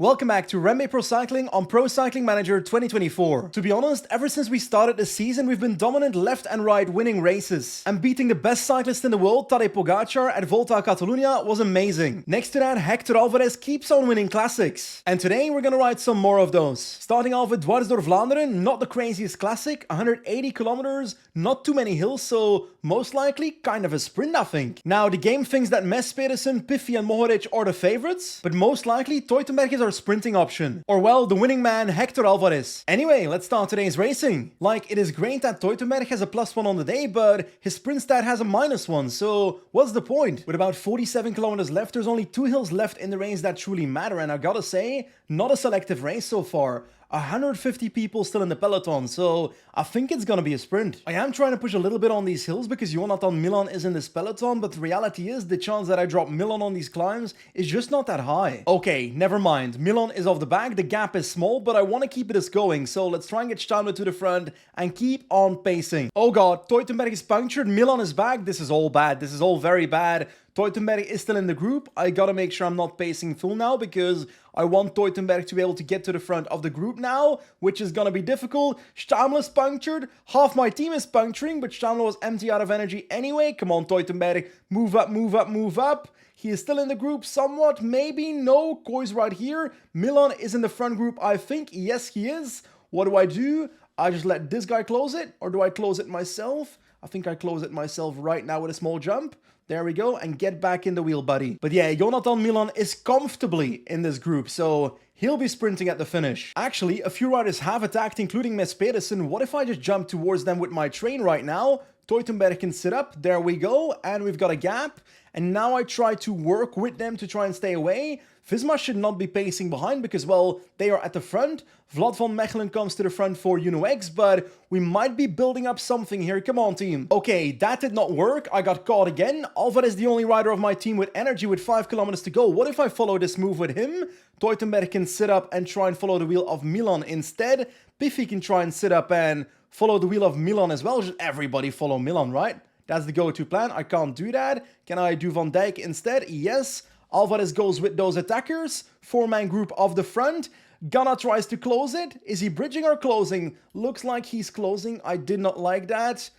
Welcome back to REMBE Pro Cycling on Pro Cycling Manager 2024. To be honest, ever since we started the season, we've been dominant left and right winning races. And beating the best cyclist in the world, Tadej Pogacar, at Volta a Catalunya was amazing. Next to that, Hector Alvarez keeps on winning classics. And today we're gonna ride some more of those. Starting off with Dwars door Vlaanderen, not the craziest classic, 180 kilometers, not too many hills, so most likely kind of a sprint, I think. Now, the game thinks that Mes Pedersen, Piffy and Mohoric are the favorites, but most likely Teutenberg is our sprinting option. Or well, the winning man, Hector Alvarez. Anyway, let's start today's racing. Like, it is great that Teutenberg has a +1 on the day, but his sprint stat has a -1, so what's the point? With about 47 kilometers left, there's only 2 hills left in the race that truly matter, and I gotta say, not a selective race so far. 150 people still in the peloton, so I think it's gonna be a sprint. I am trying to push a little bit on these hills because Jonathan Milan is in this peloton, but the reality is the chance that I drop Milan on these climbs is just not that high. Okay, never mind. Milan is off the back, the gap is small, but I want to keep this going, so let's try and get Stammler to the front and keep on pacing. Oh god, Teutenberg is punctured, Milan is back. This is all bad. This is all very bad. Teutenberg is still in the group. I gotta make sure I'm not pacing full now because I want Teutenberg to be able to get to the front of the group now, which is gonna be difficult. Stammler's punctured. Half my team is puncturing, but Stammler was empty out of energy anyway. Come on, Teutenberg. Move up, move up, move up. He is still in the group somewhat. Maybe. No. Koi's right here. Milan is in the front group, I think. Yes, he is. What do? I just let this guy close it? Or do I close it myself? I think I close it myself right now with a small jump. There we go, and get back in the wheel, buddy. But yeah, Jonathan Milan is comfortably in this group, so he'll be sprinting at the finish. Actually, a few riders have attacked, including Mes Pedersen. What if I just jump towards them with my train right now? Teutenberg can sit up, there we go, and we've got a gap. And now I try to work with them to try and stay away. Visma should not be pacing behind because, well, they are at the front. Vlad van Mechelen comes to the front for UNOX, but we might be building up something here. Come on, team. Okay, that did not work. I got caught again. Alvarez is the only rider of my team with energy with 5 kilometers to go. What if I follow this move with him? Teutenberg can sit up and try and follow the wheel of Milan instead. Piffy can try and sit up and follow the wheel of Milan as well. Just everybody follow Milan, right? That's the go-to plan. I can't do that. Can I do Van Dijk instead? Yes. Alvarez goes with those attackers. 4-man group of the front. Ghana tries to close it. Is he bridging or closing? Looks like he's closing. I did not like that.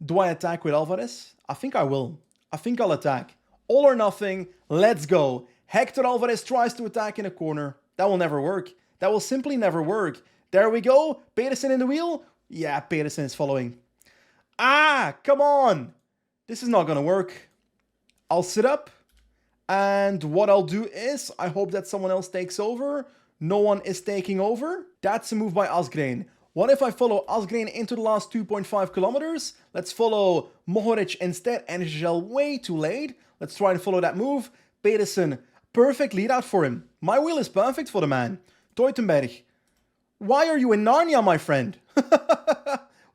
Do I attack with Alvarez? I think I will. I think I'll attack. All or nothing. Let's go. Hector Alvarez tries to attack in a corner. That will never work. That will simply never work. There we go. Pedersen in the wheel. Yeah, Pedersen is following. Ah, come on. This is not gonna work. I'll sit up, and what I'll do is, I hope that someone else takes over. No one is taking over. That's a move by Asgreen. What if I follow Asgreen into the last 2.5 kilometers? Let's follow Mohoric instead, and Gel way too late. Let's try and follow that move. Pedersen, perfect lead out for him. My wheel is perfect for the man. Teutenberg, why are you in Narnia, my friend?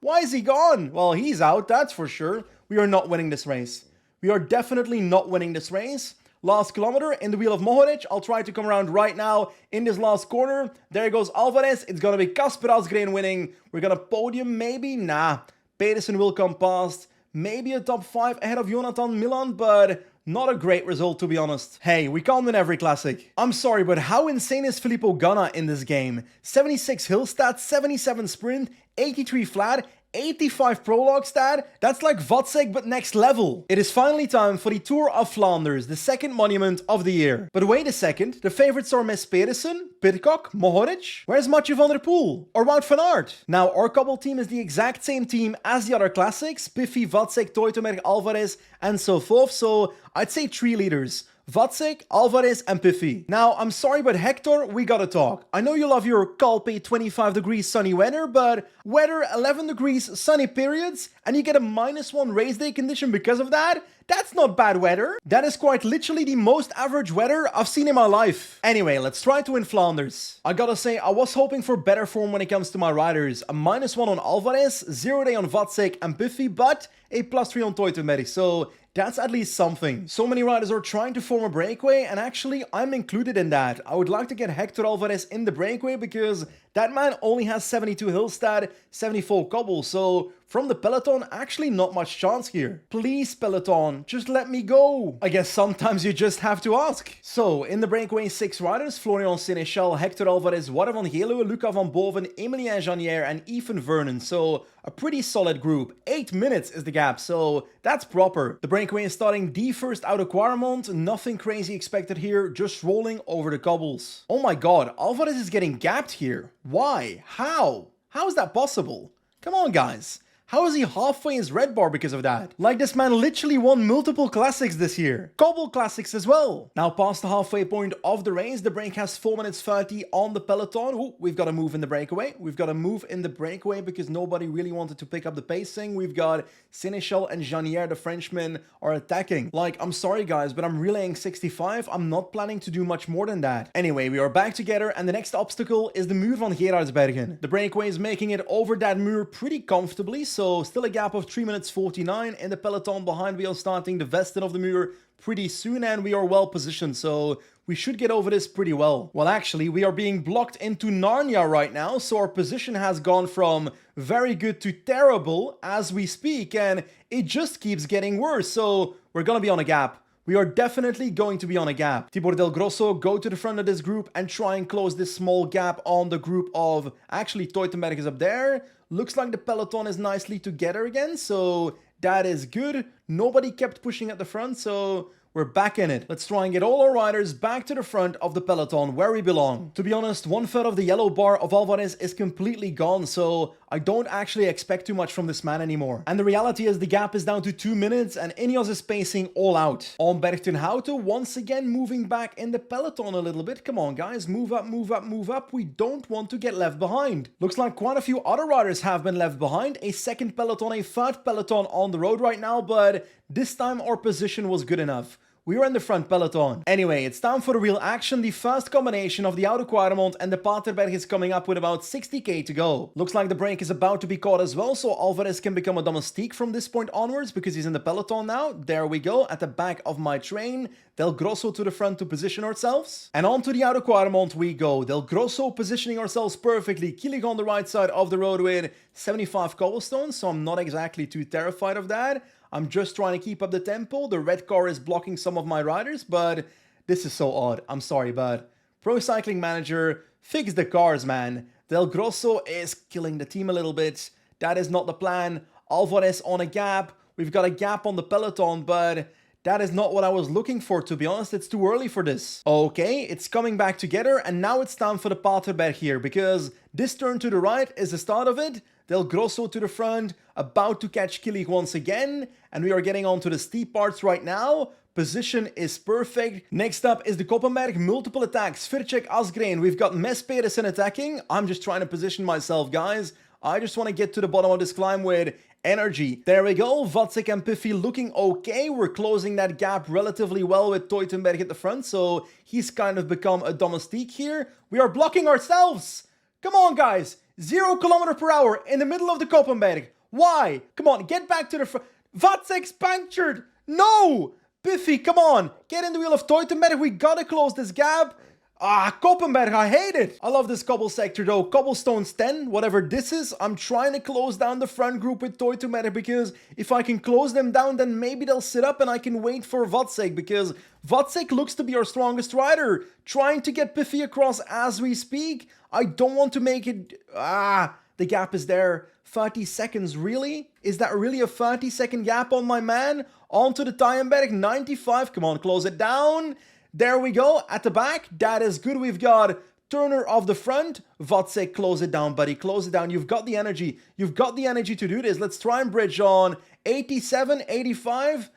Why is he gone? Well, he's out, that's for sure. We are not winning this race. We are definitely not winning this race. Last kilometer in the wheel of Mohoric. I'll try to come around right now in this last corner. There goes Alvarez. It's going to be Kasper Asgreen winning. We're going to podium maybe? Nah. Pedersen will come past. Maybe a top 5 ahead of Jonathan Milan, but not a great result, to be honest. Hey, we can't win every classic. I'm sorry, but how insane is Filippo Ganna in this game? 76 hill stat, 77 sprint, 83 flat, 85 prologue stat. That's like Vatsek but next level. It is finally time for the Tour of Flanders, the second monument of the year. But wait a second, the favorites are Mes Pedersen, Pidcock, Mohoric. Where's Mathieu van der Poel? Or Wout van Aert? Now, our couple team is the exact same team as the other classics. Piffy, Vatsek, Teutenberg, Alvarez, and so forth. So I'd say 3 leaders. Vatsek, Alvarez, and Piffy. Now, I'm sorry, but Hector, we gotta talk. I know you love your Calpe 25 degrees sunny weather, but weather 11 degrees sunny periods, and you get a -1 race day condition because of that? That's not bad weather. That is quite literally the most average weather I've seen in my life. Anyway, let's try to win Flanders. I gotta say, I was hoping for better form when it comes to my riders. A -1 on Alvarez, 0 day on Vatsek and Piffy, but a +3 on Teutenberg, so that's at least something. So many riders are trying to form a breakaway, and actually, I'm included in that. I would like to get Hector Alvarez in the breakaway because that man only has 72 hill stat, 74 cobble, so from the peloton, actually not much chance here. Please, peloton, just let me go. I guess sometimes you just have to ask. So, in the breakaway, 6 riders: Florian Sénéchal, Hector Alvarez, Wout van Gelo, Luca van Boven, Emilien Janier, and Ethan Vernon. So, a pretty solid group. 8 minutes is the gap, so that's proper. The breakaway is starting the first out of Quaremont. Nothing crazy expected here, just rolling over the cobbles. Oh my god, Alvarez is getting gapped here. Why? How? How is that possible? Come on, guys. How is he halfway his red bar because of that? Like, this man literally won multiple classics this year. Cobble classics as well. Now past the halfway point of the race, the break has 4 minutes 30 on the peloton. Ooh, we've got to move in the breakaway. We've got to move in the breakaway because nobody really wanted to pick up the pacing. We've got Sénéchal and Janier, the Frenchmen, are attacking. Like, I'm sorry guys, but I'm relaying 65. I'm not planning to do much more than that. Anyway, we are back together, and the next obstacle is the Muur van Gerardsbergen. The breakaway is making it over that Muur pretty comfortably, so still a gap of 3 minutes 49 in the peloton behind. We are starting the Westen of the Muur pretty soon, and we are well positioned, so we should get over this pretty well. Well, actually, we are being blocked into Narnia right now, so our position has gone from very good to terrible as we speak, and it just keeps getting worse, so we're gonna be on a gap. We are definitely going to be on a gap. Tibor Del Grosso, go to the front of this group and try and close this small gap on the group of... Actually, Teutenberg is up there. Looks like the peloton is nicely together again, so that is good. Nobody kept pushing at the front, so we're back in it. Let's try and get all our riders back to the front of the peloton where we belong. To be honest, 1/3 of the yellow bar of Alvarez is completely gone, so I don't actually expect too much from this man anymore. And the reality is the gap is down to 2 minutes and Ineos is pacing all out. On Berg ten Houten, once again moving back in the peloton a little bit. Come on guys, move up, move up, move up. We don't want to get left behind. Looks like quite a few other riders have been left behind. A second peloton, a third peloton on the road right now, but this time our position was good enough. We are in the front peloton. Anyway, it's time for the real action. The first combination of the Oude Quaremont and the Paterberg is coming up with about 60k to go. Looks like the break is about to be caught as well, so Alvarez can become a domestique from this point onwards because he's in the peloton now. There we go, at the back of my train. Del Grosso to the front to position ourselves. And on to the Oude Quaremont we go. Del Grosso positioning ourselves perfectly. Killig on the right side of the road with 75 cobblestones, so I'm not exactly too terrified of that. I'm just trying to keep up the tempo. The red car is blocking some of my riders, but this is so odd. I'm sorry, but Pro Cycling Manager, fix the cars, man. Del Grosso is killing the team a little bit. That is not the plan. Alvarez on a gap. We've got a gap on the peloton, but that is not what I was looking for, to be honest. It's too early for this. Okay, it's coming back together, and now it's time for the Paterberg here, because this turn to the right is the start of it. Del Grosso to the front, about to catch Killig once again, and we are getting onto the steep parts right now. Position is perfect. Next up is the Koppenberg, multiple attacks, Vircek, Asgreen. We've got Mes Pedersen attacking. I'm just trying to position myself, guys. I just want to get to the bottom of this climb with energy. There we go, Vatsik and Piffy looking okay. We're closing that gap relatively well with Teutenberg at the front, so he's kind of become a domestique here. We are blocking ourselves. Come on, guys. 0 km/h in the middle of the Koppenberg. Why? Come on, get back to the front. Vatsek's punctured. No! Piffy, come on. Get in the wheel of Teutenberg. We gotta close this gap. Ah, Koppenberg, I hate it. I love this cobble sector though. Cobblestones 10, whatever this is. I'm trying to close down the front group with Teutenberg because if I can close them down, then maybe they'll sit up and I can wait for Vatsek because Vatsek looks to be our strongest rider. Trying to get Piffy across as we speak. I don't want to make it... the gap is there. 30 seconds, really? Is that really a 30-second gap on my man? Onto the Teutenberg, 95. Come on, close it down. There we go, at the back. That is good. We've got Turner off the front. Vatsek, close it down, buddy. Close it down. You've got the energy. You've got the energy to do this. Let's try and bridge on 87, 85.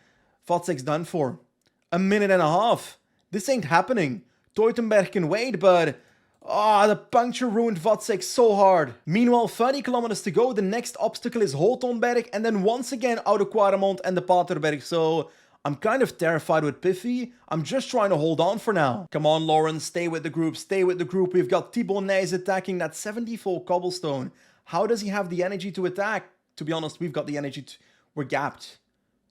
Vatsek's done for. A minute and a half. This ain't happening. Teutenberg can wait, but... the puncture ruined Vatsek so hard. Meanwhile, 30 kilometers to go. The next obstacle is Holtonberg. And then once again, Oude Quaremont and the Paterberg. So... I'm kind of terrified with Piffy. I'm just trying to hold on for now. Come on, Lauren, stay with the group, stay with the group. We've got Thibaut Nys attacking that 74 cobblestone. How does he have the energy to attack? To be honest, we've got the energy to... We're gapped.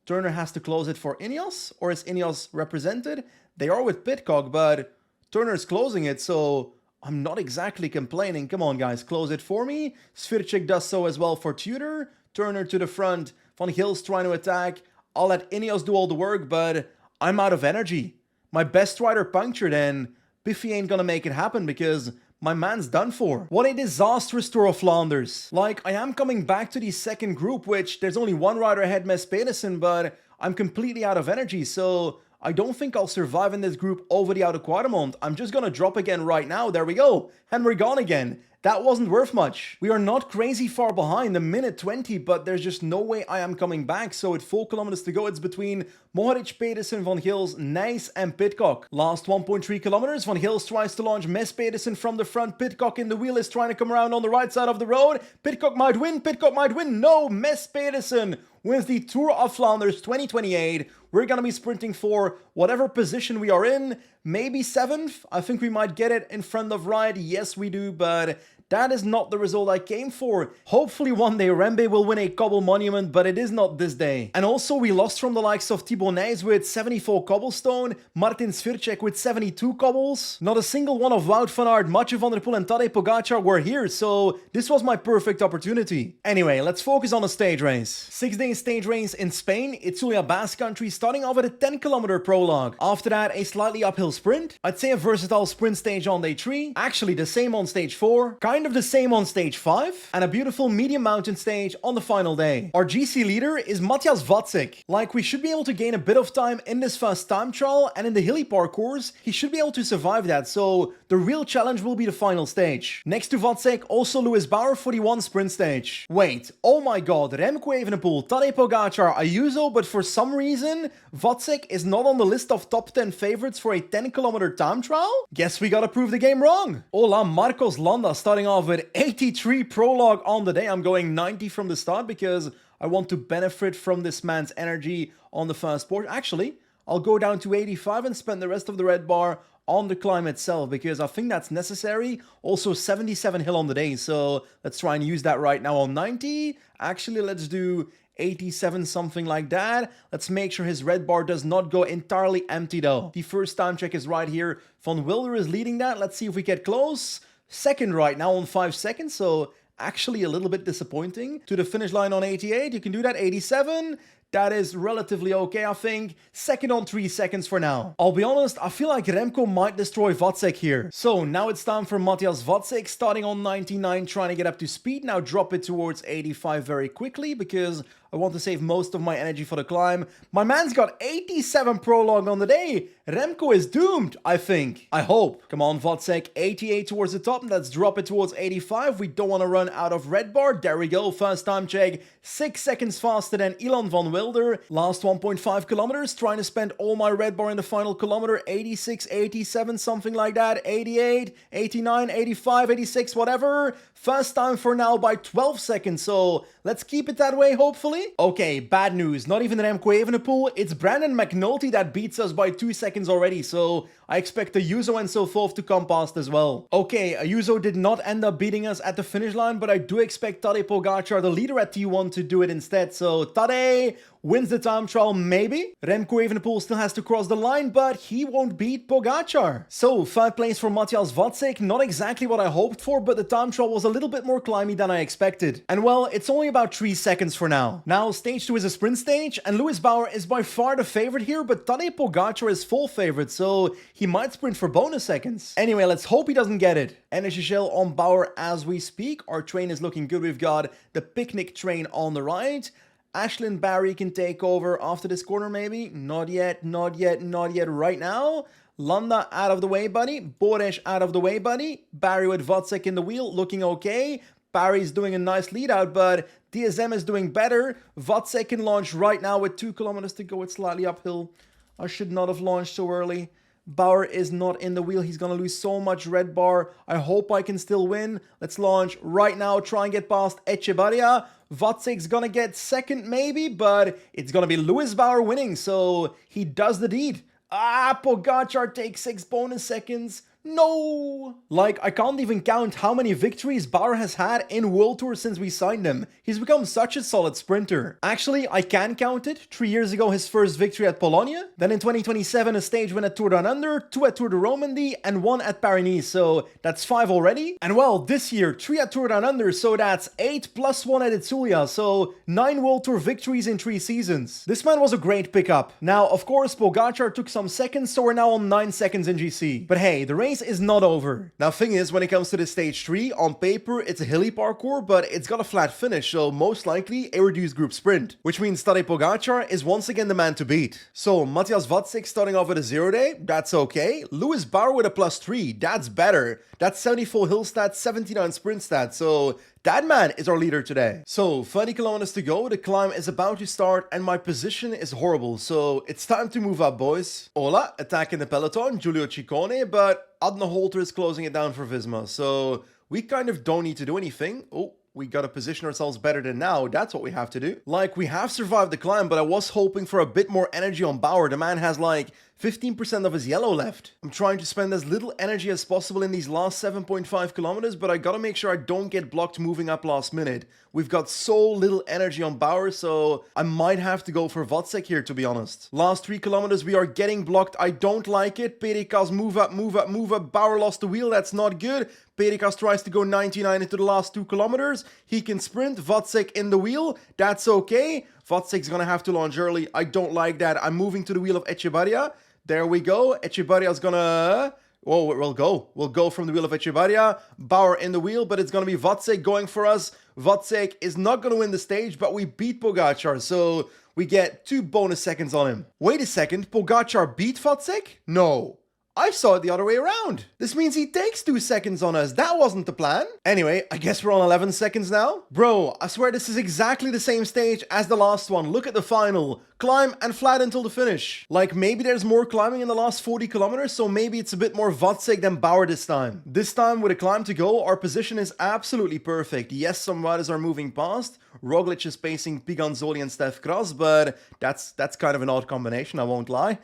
Turner has to close it for Ineos, or is Ineos represented? They are with Pidcock, but Turner's closing it, so I'm not exactly complaining. Come on, guys, close it for me. Svircek does so as well for Tudor. Turner to the front. Van Gils trying to attack. I'll let Ineos do all the work, but I'm out of energy. My best rider punctured and Biffy ain't gonna make it happen because my man's done for. What a disastrous Tour of Flanders. Like, I am coming back to the second group, which there's only one rider ahead, Mes Pedersen, but I'm completely out of energy, so I don't think I'll survive in this group over the Oude Quademont. I'm just gonna drop again right now. There we go. And we're gone again. That wasn't worth much. We are not crazy far behind, a minute 20, but there's just no way I am coming back. So with 4 kilometers to go, it's between Mohoric, Pedersen, Van Gils, Nijs and Pidcock. Last 1.3 kilometers, Van Gils tries to launch Mes Pedersen from the front. Pidcock in the wheel is trying to come around on the right side of the road. Pidcock might win, Pidcock might win. No, Mes Pedersen wins the Tour of Flanders 2028. We're gonna be sprinting for whatever position we are in. Maybe 7th. I think we might get it in front of Ride. Yes, we do, but that is not the result I came for. Hopefully one day REMBE will win a cobble monument, but it is not this day. And also we lost from the likes of Thibaut Nijs with 74 cobblestone, Martin Svirček with 72 cobbles. Not a single one of Wout van Aert, Mathieu van der Poel and Tadej Pogacar were here, so this was my perfect opportunity. Anyway, let's focus on the stage race. 6-day stage race in Spain, Itzulia Basque country, starting off with a 10-kilometer prologue. After that, a slightly uphill sprint. I'd say a versatile sprint stage on day 3. Actually, the same on stage 4. Kind of the same on stage 5, and a beautiful medium mountain stage on the final day. Our GC leader is Matthias Vacek. Like, we should be able to gain a bit of time in this first time trial, and in the hilly parcours, he should be able to survive that, so the real challenge will be the final stage. Next to Vacek, also Lewis Bauer for the 1 sprint stage. Wait, oh my god, Remco Evenepoel, Tadej Pogacar, Ayuso, but for some reason, Vacek is not on the list of top 10 favorites for a 10-kilometer time trial? Guess we gotta prove the game wrong. Hola, Marcos Landa starting off with 83 prologue on the day. I'm going 90 from the start because I want to benefit from this man's energy on the first portion. Actually, I'll go down to 85 and spend the rest of the red bar on the climb itself because I think that's necessary. Also 77 hill on the day, so let's try and use that right now on 90. Actually, let's do 87, something like that. Let's make sure his red bar does not go entirely empty though. The first time check is right here. Van Wilder is leading that. Let's see if we get close. Second right now on 5 seconds, so actually a little bit disappointing. To the finish line on 88, you can do that. 87, that is relatively okay, I think. Second on 3 seconds for now. I'll be honest, I feel like Remco might destroy Vacek here. So now it's time for Matthias Vacek, starting on 99, trying to get up to speed. Now drop it towards 85 very quickly because I want to save most of my energy for the climb. My man's got 87 prologue on the day. Remco is doomed, I think. I hope. Come on, Vacek. 88 towards the top. Let's drop it towards 85. We don't want to run out of red bar. There we go. First time check. 6 seconds faster than Ilan van Wilder. Last 1.5 kilometers. Trying to spend all my red bar in the final kilometer. 86, 87, something like that. 88, 89, 85, 86, whatever. First time for now by 12 seconds. So let's keep it that way, hopefully. Okay, bad news. Not even Remco Evenepoel. It's Brandon McNulty that beats us by 2 seconds already, so I expect Ayuso and so forth to come past as well. Okay, Ayuso did not end up beating us at the finish line, but I do expect Tadej Pogacar, the leader at T1, to do it instead. So Tadej wins the time trial, maybe. Remco Evenepoel still has to cross the line, but he won't beat Pogacar. So, 3rd place for Matthias Vacek. Not exactly what I hoped for, but the time trial was a little bit more climby than I expected. And well, it's only about 3 seconds for now. Now, stage 2 is a sprint stage, and Lewis Bauer is by far the favorite here, but Tadej Pogacar is full favorite, so he might sprint for bonus seconds. Anyway, let's hope he doesn't get it. Energy shell on Bauer as we speak. Our train is looking good. We've got the picnic train on the right. Ashlyn Barry can take over after this corner, maybe. Not yet, not yet, not yet right now. Landa out of the way, buddy. Bores out of the way, buddy. Barry with Vacek in the wheel, looking okay. Barry's doing a nice lead out, but DSM is doing better. Vacek can launch right now with 2 kilometers to go. It's slightly uphill. I should not have launched so early. Bauer is not in the wheel. He's going to lose so much red bar. I hope I can still win. Let's launch right now. Try and get past Echevarria. Vacek's going to get second maybe, but it's going to be Lewis Bauer winning. So he does the deed. Pogacar takes 6 bonus seconds. No! Like, I can't even count how many victories Bauer has had in World Tour since we signed him. He's become such a solid sprinter. Actually, I can count it. 3 years ago, his first victory at Polonia. Then in 2027, a stage win at Tour Down Under, 2 at Tour de Romandie, and 1 at Paris-Nice. So that's 5 already. And well, this year, 3 at Tour Down Under, so that's 8 plus 1 at Itzulia. So 9 World Tour victories in 3 seasons. This man was a great pickup. Now, of course, Pogačar took some seconds, so we're now on 9 seconds in GC. But hey, the race is not over. Now, thing is, when it comes to the stage 3, on paper, it's a hilly parkour, but it's got a flat finish, so most likely a reduced group sprint, which means Tadej Pogačar is once again the man to beat. So, Matthias Vacek starting off with a 0 day, that's okay. Lewis Bauer with a +3, that's better. That's 74 hill stats, 79 sprint stats, so that man is our leader today. So, 30 kilometers to go, the climb is about to start, and my position is horrible, so it's time to move up, boys. Ola, attacking the peloton, Giulio Ciccone, but Adna Holter is closing it down for Visma, so we kind of don't need to do anything. Oh, we gotta position ourselves better than now, that's what we have to do. Like, we have survived the climb, but I was hoping for a bit more energy on Bauer. The man has like 15% of his yellow left. I'm trying to spend as little energy as possible in these last 7.5 kilometers, but I gotta make sure I don't get blocked moving up last minute. We've got so little energy on Bauer, so I might have to go for Vacek here, to be honest. Last 3 kilometers, we are getting blocked. I don't like it. Perikas, move up, move up, move up. Bauer lost the wheel. That's not good. Perikas tries to go 99 into the last 2 kilometers. He can sprint. Vacek in the wheel. That's okay. Vacek's gonna have to launch early. I don't like that. I'm moving to the wheel of Echevarria. There we go. Echevarria's gonna... Oh, we'll go. We'll go from the wheel of Echevarria. Bauer in the wheel, but it's gonna be Vacek going for us. Vacek is not gonna win the stage, but we beat Pogačar, so we get 2 bonus seconds on him. Wait a second, Pogačar beat Vacek? No. I saw it the other way around. This means he takes 2 seconds on us. That wasn't the plan. Anyway, I guess we're on 11 seconds now. Bro, I swear this is exactly the same stage as the last one. Look at the final. Climb and flat until the finish. Like, maybe there's more climbing in the last 40 kilometers, so maybe it's a bit more Vacek than Bauer this time. This time, with a climb to go, our position is absolutely perfect. Yes, some riders are moving past. Roglic is pacing Piganzoli and Stef Kras, but that's kind of an odd combination, I won't lie.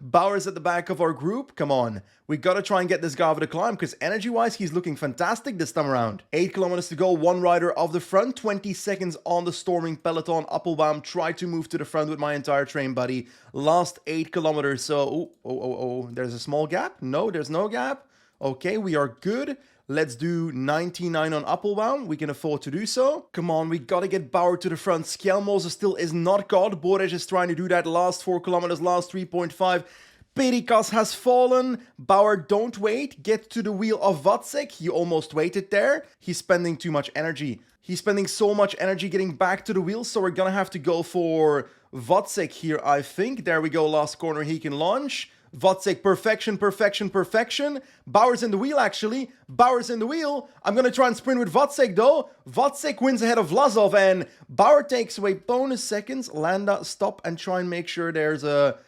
Bauer's at the back of our group. Come on. We gotta try and get this guy over the climb, because energy-wise, he's looking fantastic this time around. 8 kilometers to go, 1 rider off the front, 20 seconds on the storming peloton. Appelbaum tried to move to the front with my entire train buddy. Last 8 kilometers, so... Oh, there's a small gap? No, there's no gap. Okay, we are good. Let's do 99 on Appelbaum. We can afford to do so. Come on, we gotta get Bauer to the front. Skjelmose still is not caught. Borej is trying to do that last 4 kilometers, last 3.5. Perikas has fallen. Bauer, don't wait. Get to the wheel of Vacek. He almost waited there. He's spending too much energy. He's spending so much energy getting back to the wheel, so we're gonna have to go for Vacek here, I think. There we go, last corner, he can launch. Vacek, perfection, perfection, perfection. Bauer's in the wheel, actually. Bauer's in the wheel. I'm gonna try and sprint with Vacek, though. Vacek wins ahead of Vlasov, and Bauer takes away bonus seconds. Landa, stop and try and make sure there's a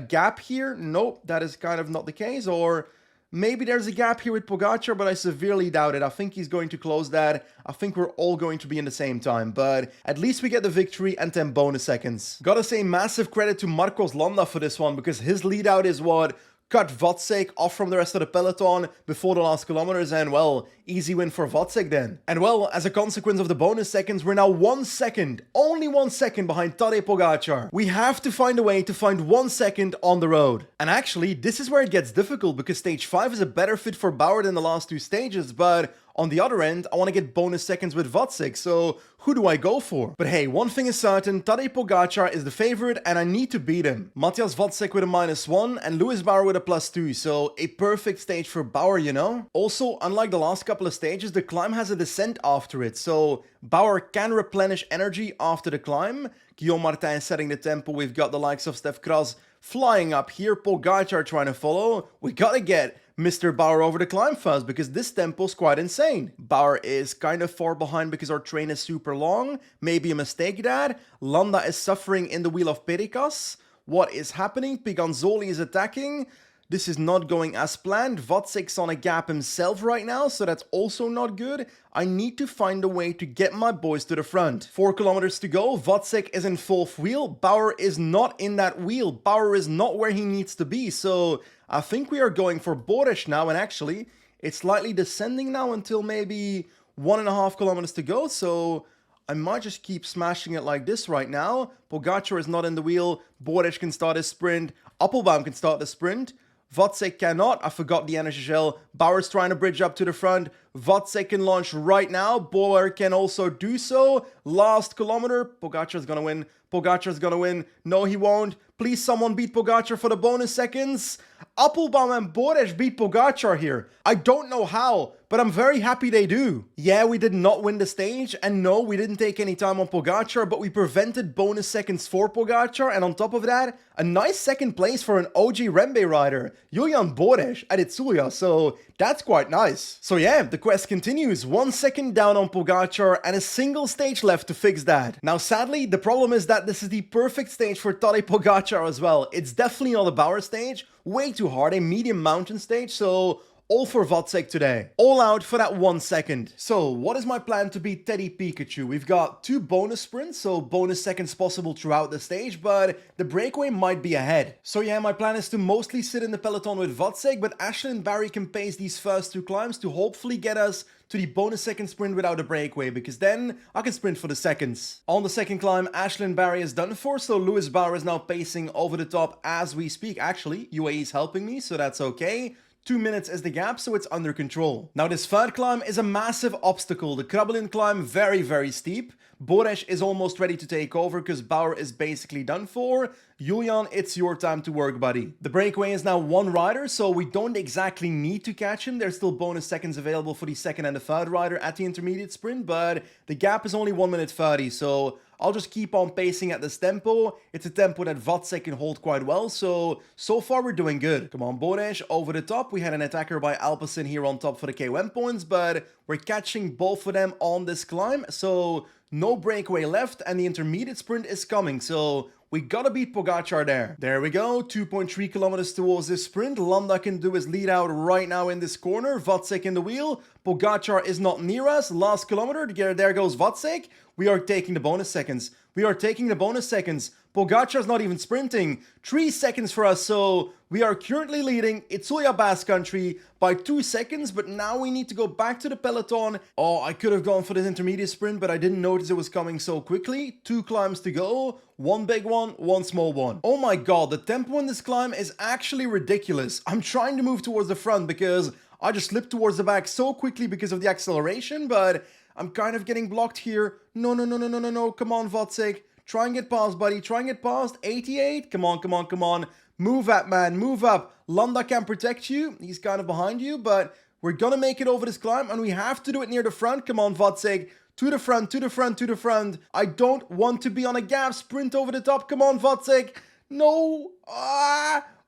gap here. Nope, that is kind of not the case. Or maybe there's a gap here with Pogačar, but I severely doubt it. I think he's going to close that. I think we're all going to be in the same time, but at least we get the victory and 10 bonus seconds. Gotta say massive credit to Marcos Landa for this one, because his lead out is what cut Vacek off from the rest of the peloton before the last kilometers, and well, easy win for Vacek then. And well, as a consequence of the bonus seconds, we're now 1 second, only 1 second behind Tadej Pogačar. We have to find a way to find 1 second on the road. And actually, this is where it gets difficult, because stage 5 is a better fit for Bauer than the last 2 stages, but on the other end, I want to get bonus seconds with Vacek, so who do I go for? But hey, one thing is certain, Tadej Pogačar is the favorite and I need to beat him. Matthias Vacek with a -1 and Lewis Bauer with a +2, so a perfect stage for Bauer, you know? Also, unlike the last couple of stages, the climb has a descent after it, so Bauer can replenish energy after the climb. Guillaume Martin setting the tempo, we've got the likes of Stef Kras flying up here, Pogačar trying to follow. We gotta get Mr. Bauer over the climb first, because this tempo's quite insane. Bauer is kind of far behind because our train is super long. Maybe a mistake, Dad. Landa is suffering in the wheel of Perikas. What is happening? Piganzoli is attacking. This is not going as planned. Vatsek's on a gap himself right now, so that's also not good. I need to find a way to get my boys to the front. 4 kilometers to go. Vatsek is in fourth wheel. Bauer is not in that wheel. Bauer is not where he needs to be. So I think we are going for Bores now. And actually, it's slightly descending now until maybe 1.5 kilometers to go. So I might just keep smashing it like this right now. Pogačar is not in the wheel. Bores can start his sprint. Appelbaum can start the sprint. Vatsek cannot. I forgot the energy shell. Bauer's trying to bridge up to the front. Vatsek can launch right now. Bauer can also do so. Last kilometer. Pogačar's gonna win. Pogačar's gonna win. No, he won't. Please, someone beat Pogačar for the bonus seconds. Appelbaum and Bores beat Pogačar here. I don't know how, but I'm very happy they do. Yeah, we did not win the stage, and no, we didn't take any time on Pogačar, but we prevented bonus seconds for Pogačar, and on top of that, a nice second place for an OG REMBE rider, Julian Bores at Itzulia, so that's quite nice. So yeah, the quest continues. 1 second down on Pogačar, and a single stage left to fix that. Now sadly, the problem is that this is the perfect stage for Tadej Pogačar as well. It's definitely not a Bauer stage, way too hard, a medium mountain stage, so all for Vatsek today. All out for that 1 second. So what is my plan to beat Teddy Pikachu? We've got 2 bonus sprints, so bonus seconds possible throughout the stage, but the breakaway might be ahead. So yeah, my plan is to mostly sit in the peloton with Vatsek, but Ashley and Barry can pace these first 2 climbs to hopefully get us to the bonus second sprint without a breakaway, because then I can sprint for the seconds. On the second climb, Ashley and Barry is done for, so Lewis Bauer is now pacing over the top as we speak. Actually, UAE is helping me, so that's okay. 2 minutes is the gap, so it's under control. Now this third climb is a massive obstacle. The Krabbelin climb, very, very steep. Bores is almost ready to take over because Bauer is basically done for. Julian, it's your time to work, buddy. The breakaway is now 1 rider, so we don't exactly need to catch him. There's still bonus seconds available for the second and the third rider at the intermediate sprint, but the gap is only 1 minute 30, so I'll just keep on pacing at this tempo. It's a tempo that Vatsek can hold quite well, so far we're doing good. Come on, Bores, over the top. We had an attacker by Alpecin here on top for the KOM points, but we're catching both of them on this climb, so no breakaway left, and the intermediate sprint is coming, so we gotta beat Pogačar there. There we go, 2.3 kilometers towards this sprint. Landa can do his lead out right now in this corner. Vatsek in the wheel. Pogačar is not near us. Last kilometer, there goes Vatsek. We are taking the bonus seconds. We are taking the bonus seconds. Pogačar's not even sprinting. 3 seconds for us, so we are currently leading Itzulia Basque Country by 2 seconds, but now we need to go back to the peloton. Oh, I could have gone for this intermediate sprint, but I didn't notice it was coming so quickly. 2 climbs to go. 1 big one, 1 small one. Oh my god, the tempo in this climb is actually ridiculous. I'm trying to move towards the front because I just slipped towards the back so quickly because of the acceleration, but I'm kind of getting blocked here. No, no, no, no, no, no, no. Come on, Vatsek. Try and get past, buddy. Try and get past. 88. Come on, come on, come on. Move up, man. Move up. Landa can protect you. He's kind of behind you, but we're gonna make it over this climb, and we have to do it near the front. Come on, Vatsek. To the front, to the front, to the front. I don't want to be on a gap. Sprint over the top. Come on, Vatsek. No.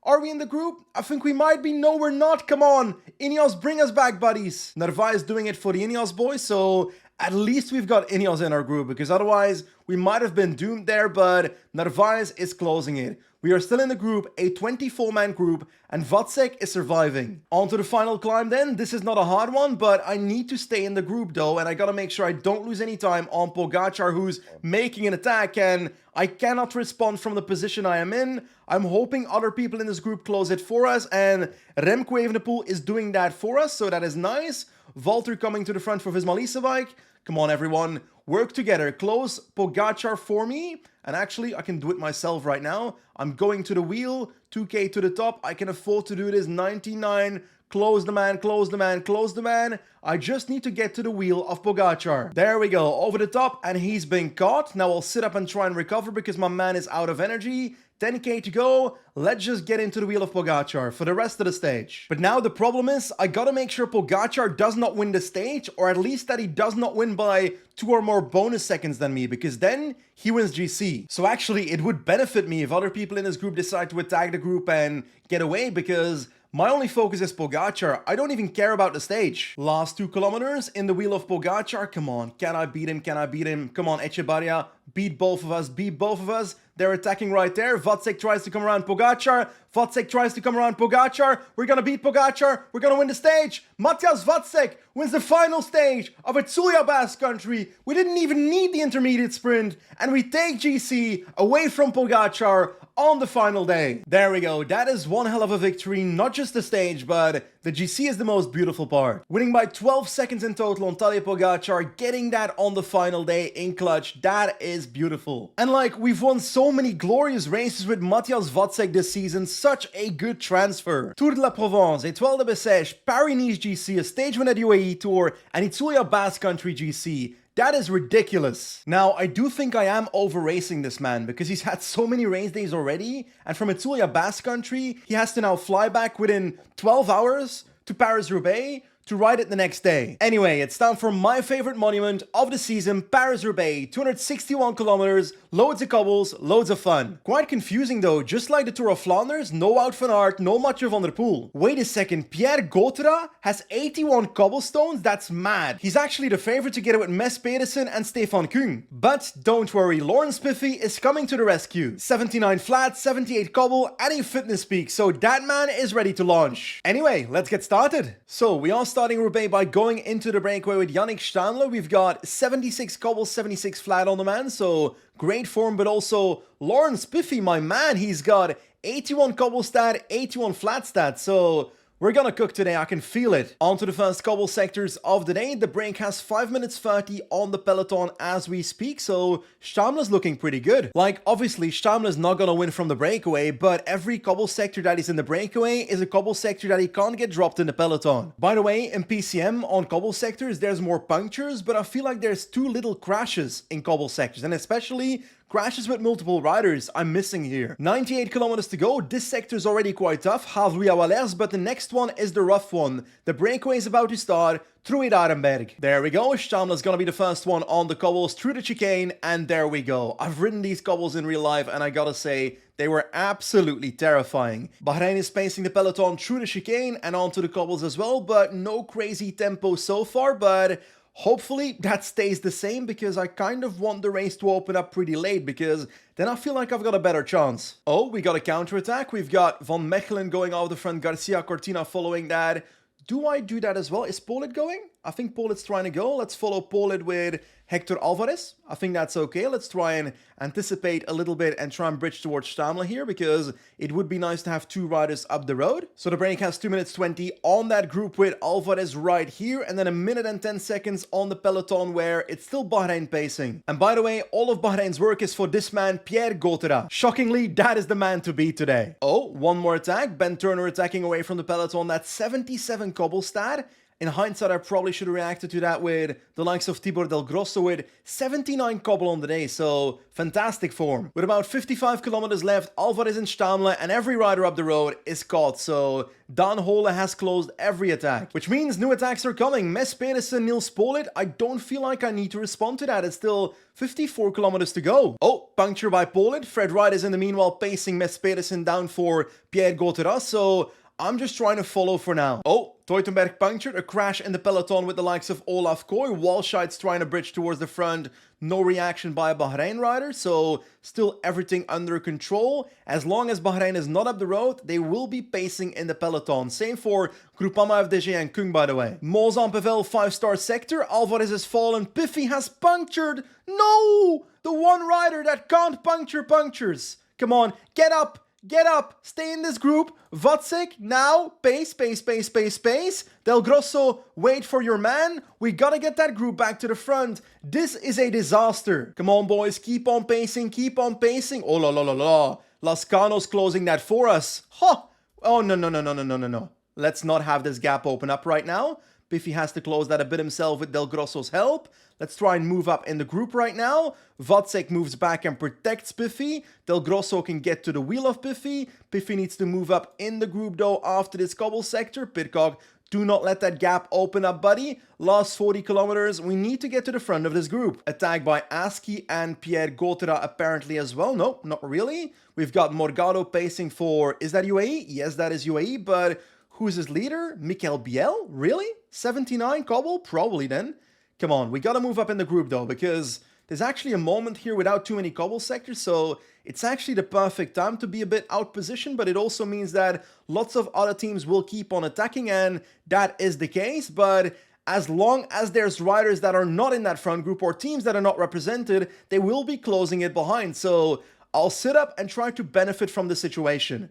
Are we in the group? I think we might be. No, we're not. Come on. Ineos, bring us back, buddies. Narvaez is doing it for the Ineos boys, so at least we've got Ineos in our group, because otherwise we might have been doomed there, but Narvaez is closing it. We are still in the group, a 24-man group, and Vatsek is surviving. On to the final climb then. This is not a hard one, but I need to stay in the group though, and I gotta make sure I don't lose any time on Pogačar, who's making an attack, and I cannot respond from the position I am in. I'm hoping other people in this group close it for us, and Remco Evenepoel is doing that for us, so that is nice. Walter coming to the front for Visma Leasebike. Come on, everyone. Work together. Close Pogačar for me. And actually, I can do it myself right now. I'm going to the wheel. 2K to the top. I can afford to do this. 99. Close the man, close the man, close the man. I just need to get to the wheel of Pogačar. There we go. Over the top. And he's been caught. Now I'll sit up and try and recover because my man is out of energy. 10k to go. Let's just get into the wheel of Pogačar for the rest of the stage. But now the problem is, I gotta make sure Pogačar does not win the stage, or at least that he does not win by 2 or more bonus seconds than me, because then he wins GC. So actually, it would benefit me if other people in this group decide to attack the group and get away, because my only focus is Pogačar. I don't even care about the stage. Last 2 kilometers in the wheel of Pogačar. Come on, can I beat him? Can I beat him? Come on, Echevarria. Beat both of us. Beat both of us. They're attacking right there. Vácek tries to come around Pogačar. Vácek tries to come around Pogačar. We're gonna beat Pogačar. We're gonna win the stage. Matthias Vácek wins the final stage of Itzulia Basque Country. We didn't even need the intermediate sprint. And we take GC away from Pogačar on the final day. There we go. That is one hell of a victory. Not just the stage, but the GC is the most beautiful part. Winning by 12 seconds in total on Tadej Pogačar, getting that on the final day in clutch, that is beautiful. And like, we've won so many glorious races with Matthias Vácek this season, such a good transfer. Tour de la Provence, Étoile de Bessèges, Paris-Nice GC, a stage win at UAE Tour, and Itzulia Basque Country GC. That is ridiculous. Now, I do think I am over-racing this man because he's had so many race days already, and from Itzulia Basque Country, he has to now fly back within 12 hours to Paris-Roubaix to ride it the next day. Anyway, it's time for my favorite monument of the season, Paris-Roubaix, 261 kilometers, loads of cobbles, loads of fun. Quite confusing though, just like the Tour of Flanders, no Wout van Aert, no Mathieu van der Poel. Wait a second, Pierre Gotera has 81 cobblestones? That's mad. He's actually the favorite to get it with Mess Pedersen and Stefan Küng. But don't worry, Laurens Piffy is coming to the rescue. 79 flat, 78 cobble, and a fitness peak, so that man is ready to launch. Anyway, let's get started. So we are starting Roubaix by going into the breakaway with Yannick Stammler. We've got 76 cobble, 76 flat on the man, so great form, but also Laurens Piffy, my man, he's got 81 cobble stat, 81 flat stat, so we're gonna cook today, I can feel it. On to the first cobble sectors of the day. The break has 5 minutes 30 on the peloton as we speak, so Stammler's looking pretty good. Like, obviously, Stammler's not gonna win from the breakaway, but every cobble sector that is in the breakaway is a cobble sector that he can't get dropped in the peloton. By the way, in PCM, on cobble sectors, there's more punctures, but I feel like there's too little crashes in cobble sectors, and especially crashes with multiple riders I'm missing here. 98 kilometers to go. This sector is already quite tough, half Louis Wallers, but the next one is the rough one. The breakaway is about to start through Arenberg. There we go. Stammler's gonna be the first one on the cobbles through the chicane, and there we go. I've ridden these cobbles in real life, and I gotta say, they were absolutely terrifying. Bahrain is pacing the peloton through the chicane and onto the cobbles as well, but no crazy tempo so far, but hopefully that stays the same because I kind of want the race to open up pretty late because then I feel like I've got a better chance. Oh, we got a counterattack. We've got Van Mechelen going off the front, Garcia Cortina following that. Do I do that as well? Is Pollitt going? I think Pollitt's trying to go. Let's follow Pollitt with Hector Alvarez. I think that's okay. Let's try and anticipate a little bit and try and bridge towards Stammler here because it would be nice to have two riders up the road. So the break has 2 minutes 20 on that group with Alvarez right here, and then 1 minute and 10 seconds on the peloton where it's still Bahrain pacing. And by the way, all of Bahrain's work is for this man, Pierre Gotera. Shockingly, that is the man to beat today. Oh, one more attack. Ben Turner attacking away from the peloton. That's 77 cobble stat. In hindsight, I probably should have reacted to that with the likes of Tibor Del Grosso with 79 cobble on the day, so fantastic form. With about 55 kilometers left, Alvarez and Stammler and every rider up the road is caught, so Dan Hole has closed every attack. Which means new attacks are coming. Mess Pedersen, Niels Pollitt, I don't feel like I need to respond to that. It's still 54 kilometers to go. Oh, puncture by Pollitt. Fred Wright is in the meanwhile pacing Mess Pedersen down for Pierre Gotera, so I'm just trying to follow for now. Oh, Teutenberg punctured, a crash in the peloton with the likes of Olaf Koy. Walscheid's trying to bridge towards the front. No reaction by a Bahrain rider, so still everything under control. As long as Bahrain is not up the road, they will be pacing in the peloton. Same for Groupama FDG and Küng, by the way. Mons-en-Pevel 5-star sector. Alvarez has fallen. Piffy has punctured. No! The one rider that can't puncture punctures. Come on, get up. Get up, stay in this group. Vácek, now, pace, pace, pace, pace, pace. Del Grosso, wait for your man. We gotta get that group back to the front. This is a disaster. Come on, boys, keep on pacing, keep on pacing. Oh, la, la, la, la. Lascano's closing that for us. Huh. Oh, no, no, no, no, no, no, no, no. Let's not have this gap open up right now. Piffy has to close that a bit himself with Del Grosso's help. Let's try and move up in the group right now. Vácek moves back and protects Piffy. Del Grosso can get to the wheel of Piffy. Piffy needs to move up in the group though after this cobble sector. Pidcock, do not let that gap open up, buddy. Last 40 kilometers, we need to get to the front of this group. Attack by Aski and Pierre Gotera apparently as well. No, not really. We've got Morgado pacing for, is that UAE? Yes, that is UAE, but who's his leader? Mikel Biel? Really? 79 cobble? Probably then. Come on, we gotta move up in the group though, because there's actually a moment here without too many cobble sectors, so it's actually the perfect time to be a bit out positioned, but it also means that lots of other teams will keep on attacking, and that is the case. But as long as there's riders that are not in that front group or teams that are not represented, they will be closing it behind. So I'll sit up and try to benefit from the situation.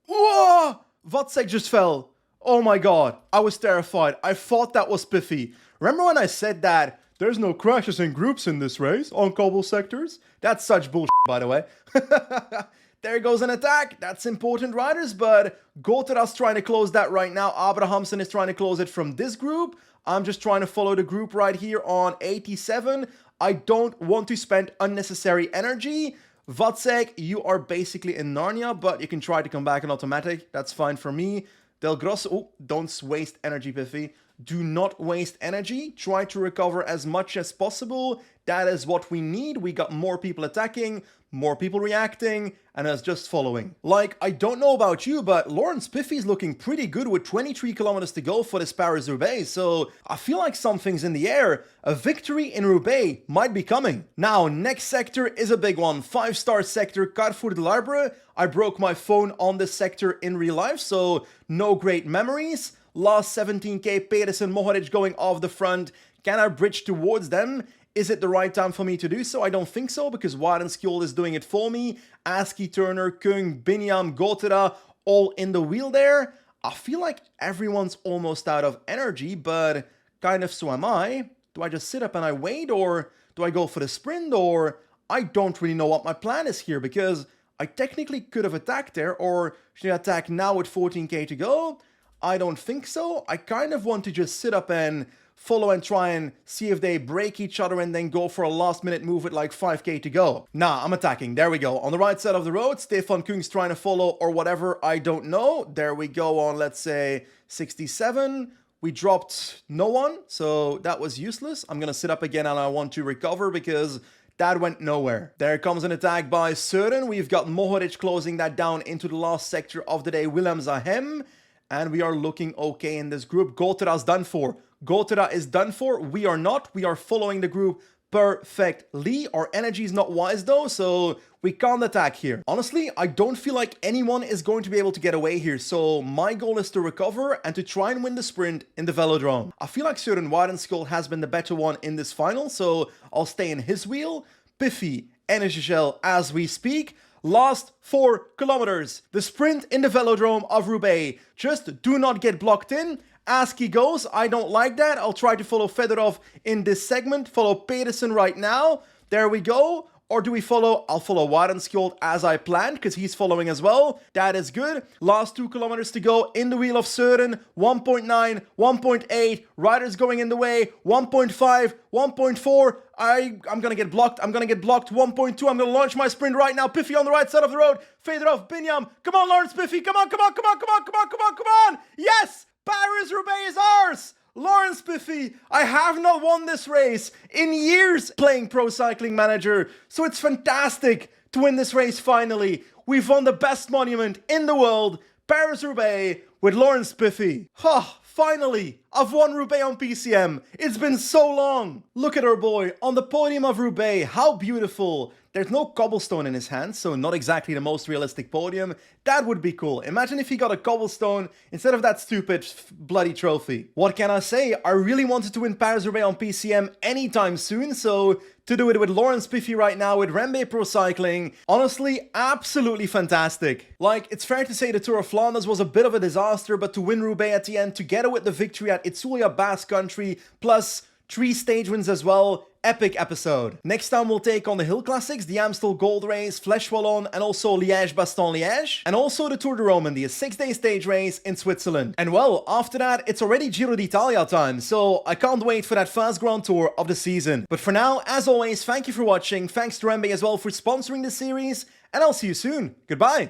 Whoa! Vatsek just fell. Oh my god, I was terrified. I thought that was Piffy. Remember when I said that there's no crashes in groups in this race on cobble sectors? That's such bullshit, by the way. There goes an attack. That's important, riders, but Gotera's trying to close that right now. Abrahamsen is trying to close it from this group. I'm just trying to follow the group right here on 87. I don't want to spend unnecessary energy. Vatsek, you are basically in Narnia, but you can try to come back in automatic. That's fine for me. Del Grosso, oh, don't waste energy, Piffy. Do not waste energy. Try to recover as much as possible. That is what we need. We got more people attacking, more people reacting, and us just following. Like, I don't know about you, but Lawrence Piffy's looking pretty good with 23 kilometers to go for this Paris-Roubaix, so I feel like something's in the air. A victory in Roubaix might be coming. Now, next sector is a big one. 5-star sector, Carrefour de l'Arbre. I broke my phone on this sector in real life, so no great memories. Last 17k, Pedersen, Mohoric going off the front. Can I bridge towards them? Is it the right time for me to do so? I don't think so, because Wadenskjold is doing it for me. Aski, Turner, Kung, Binyam, Gotera, all in the wheel there. I feel like everyone's almost out of energy, but kind of so am I. Do I just sit up and I wait, or do I go for the sprint, or I don't really know what my plan is here, because I technically could have attacked there, or should I attack now with 14k to go? I don't think so. I kind of want to just sit up and follow and try and see if they break each other and then go for a last minute move with like 5k to go. Nah, I'm attacking. There we go. On the right side of the road, Stefan Kung's trying to follow or whatever. I don't know. There we go on, let's say, 67. We dropped no one, so that was useless. I'm going to sit up again and I want to recover because that went nowhere. There comes an attack by Søren. We've got Mohoric closing that down into the last sector of the day, Willem Zahem. And we are looking okay in this group. Gotera's done for. Gotera is done for. We are not. We are following the group perfectly. Our energy is not wise though, so we can't attack here. Honestly, I don't feel like anyone is going to be able to get away here. So my goal is to recover and to try and win the sprint in the velodrome. I feel like Søren Wadenskjold has been the better one in this final, so I'll stay in his wheel. Piffy, energy shell as we speak. Last 4 kilometers. The sprint in the velodrome of Roubaix. Just do not get blocked in. Aski goes. I don't like that. I'll try to follow Fedorov in this segment. Follow Pedersen right now. There we go. Or do we follow? I'll follow Wadenskjold as I planned because he's following as well. That is good. Last 2 kilometers to go in the wheel of Søren. 1.9, 1.8. Riders going in the way. 1.5, 1.4. I'm going to get blocked. I'm going to get blocked. 1.2. I'm going to launch my sprint right now. Piffy on the right side of the road. Fedorov, Binyam. Come on, Lawrence Piffy. Come on, come on, come on, come on, come on, come on, come on. Yes! Paris-Roubaix is ours! Lawrence Piffy, I have not won this race in years playing Pro Cycling Manager, so it's fantastic to win this race finally. We've won the best monument in the world, Paris-Roubaix, with Lawrence Piffy. Finally, I've won Roubaix on PCM. It's been so long. Look at our boy on the podium of Roubaix. How beautiful. There's no cobblestone in his hand, so not exactly the most realistic podium. That would be cool. Imagine if he got a cobblestone instead of that stupid bloody trophy. What can I say? I really wanted to win Paris-Roubaix on PCM anytime soon, so to do it with Lawrence Piffy right now with REMBE Pro Cycling, honestly, absolutely fantastic. Like, it's fair to say the Tour of Flanders was a bit of a disaster, but to win Roubaix at the end, together with the victory at Itzulia, Basque country, plus 3 stage wins as well, epic episode. Next time we'll take on the Hill Classics, the Amstel Gold Race, Flèche Wallonne, and also Liège-Bastogne-Liège, and also the Tour de Roman, the 6-day stage race in Switzerland. And well, after that, it's already Giro d'Italia time, so I can't wait for that first Grand Tour of the season. But for now, as always, thank you for watching, thanks to REMBE as well for sponsoring this series, and I'll see you soon. Goodbye!